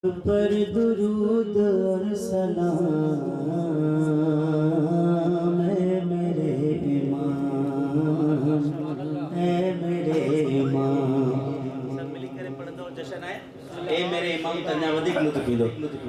پر درود اور سلام اے میرے امام، اے میرے امام. سب ملی کرے پڑھندو جشن ہے اے میرے امام تنیا ودیک لطف ایندو.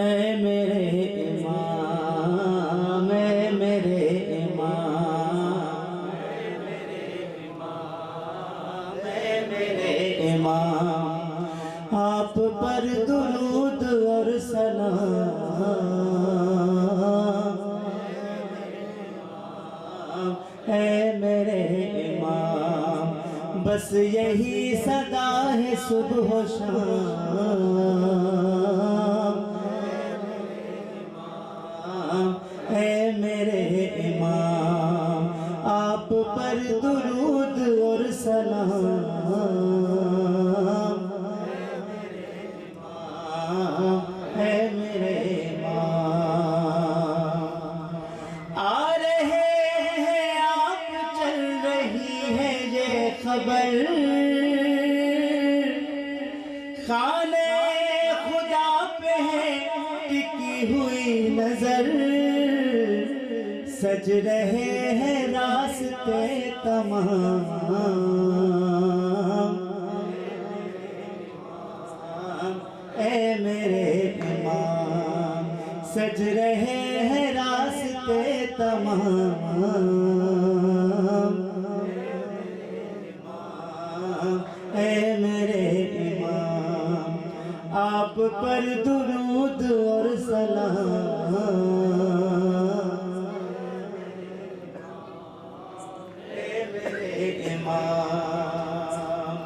اے میرے امام، اے میرے امام، اے میرے امام، آپ پر درود اور سلام. اے میرے امام، بس یہی صدا ہے صبح و شام. اے میرے امام، آپ پر درود اور سلام. اے میرے امام، آ رہے ہیں آپ، چل رہی ہے یہ خبر، خانے خدا پہ ہے ٹکی ہوئی نظر، سج رہے ہیں راستے تمام. اے میرے امام، سج رہے ہیں راستے تمام. اے میرے امام، آپ پر درود اور سلام. اے میرے امام،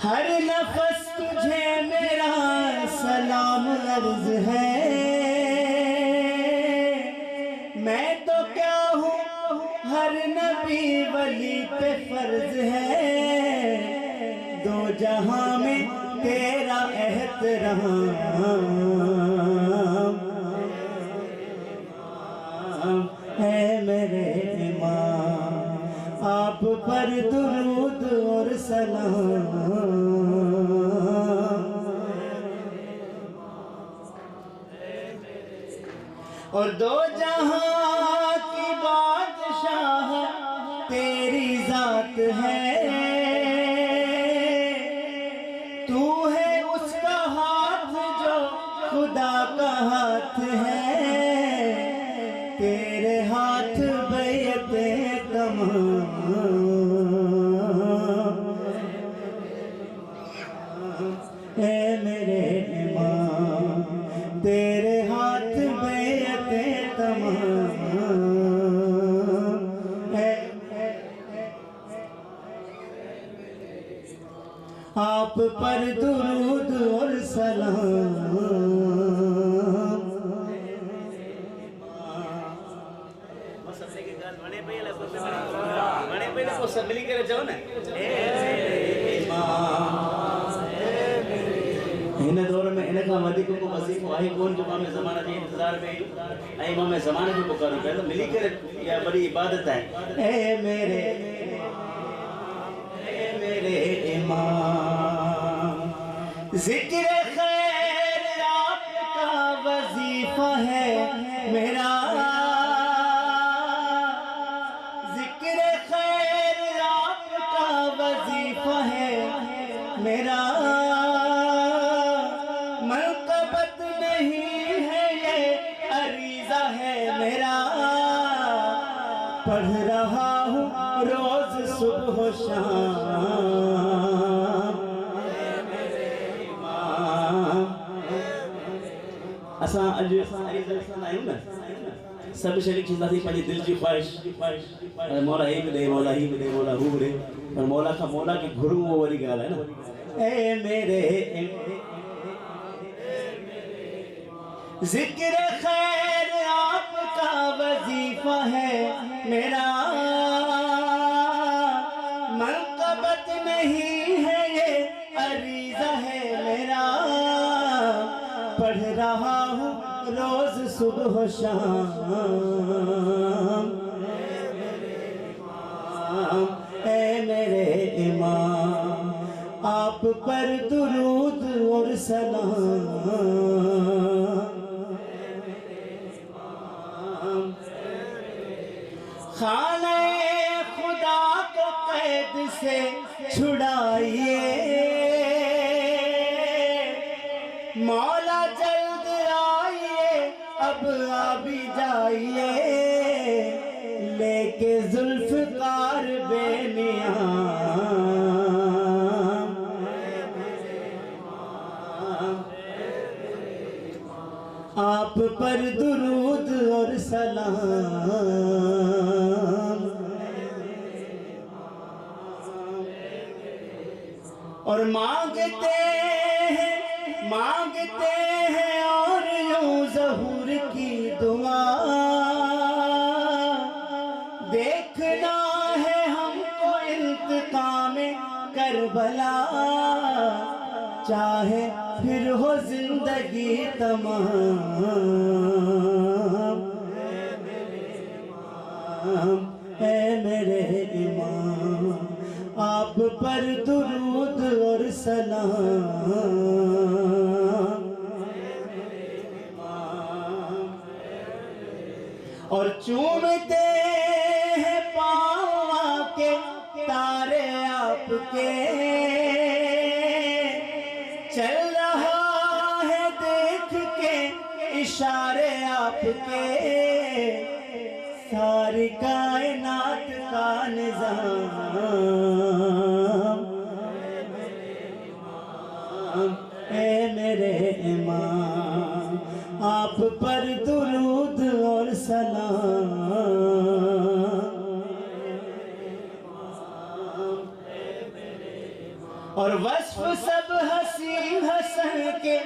ہر نفس تجھے میرا سلام عرض ہے. میں تو کیا ہوں، ہر نبی ولی پہ فرض ہے. دو جہاں میں تیرا احترام. اے میرے امام، آپ پر درود اور سلام. اور دو جہاں کی بادشاہ تیری ذات ہے. تو ہے اس کا ہاتھ جو خدا کا ہاتھ ہے. تیرے ہاتھ بیعت تمام. اے میرے امام، تیرے ہاتھ بیعت تمام. آپ پر درود اور سلام. سب ملی کرے چاہو نا ہن دور میں ان کا وڌيڪ کو وظيفو آهي کون جو امام زمانہ جي انتظار میں ۽ امام زمانہ جو پڪارو پيا ملي کرے يا بڑي عبادت ہے. اے میرے امام، ذکر خیر آپ کا وظیفہ ہے میرا. ذکر خیر آپ کا وظیفہ ہے میرا. منقبت نہیں ہے یہ عریضہ ہے میرا. پڑھ رہا ہوں روز صبح و شام. اساں اج عریضہ آیوں نا سب شریک چیزاں پنجی دل کی خواہش مولا ہی دے، مولا ہی دے، مولا ہو دے، پر مولا کا مولا کی گھروں وہ والی گال ہے نا. اے میرے ذکر خیر آپ کا وظیفہ ہے میرا. صبح و شام اے میرے امام آپ پر درود اور سلام خانہ خدا کو قید سے چھڑائیے مولا جلد آئیے اب آ بھی جائیے لے کے ذوالفقار بے نیام آپ پر درود اور سلام اور مانگتے ہیں اور یوں ظہور کی دعا دیکھنا ہے ہم کو انتقام کربلا چاہے پھر ہو زندگی تمام اے میرے امام آپ پر درود اور سلام اور چومتے ہیں پاؤں کے تارے آپ کے چل رہا ہے دیکھ کے اشارے آپ کے ساری کائنات کا نظام اے میرے امام آپ پر درود اور سلام اور وصف سب حسین حسن کے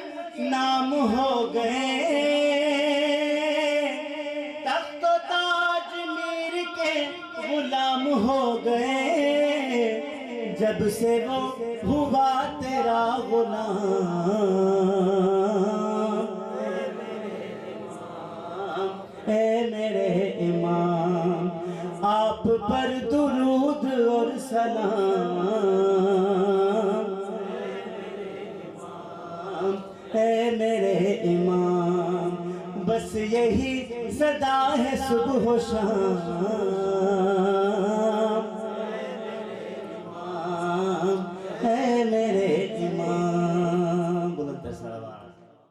نام ہو گئے تخت و تاج میر کے غلام ہو گئے جب سے وہ ہوا تیرا غلام اے میرے امام آپ پر درود اور سلام اے میرے امام بس یہی صدا ہے صبح و شام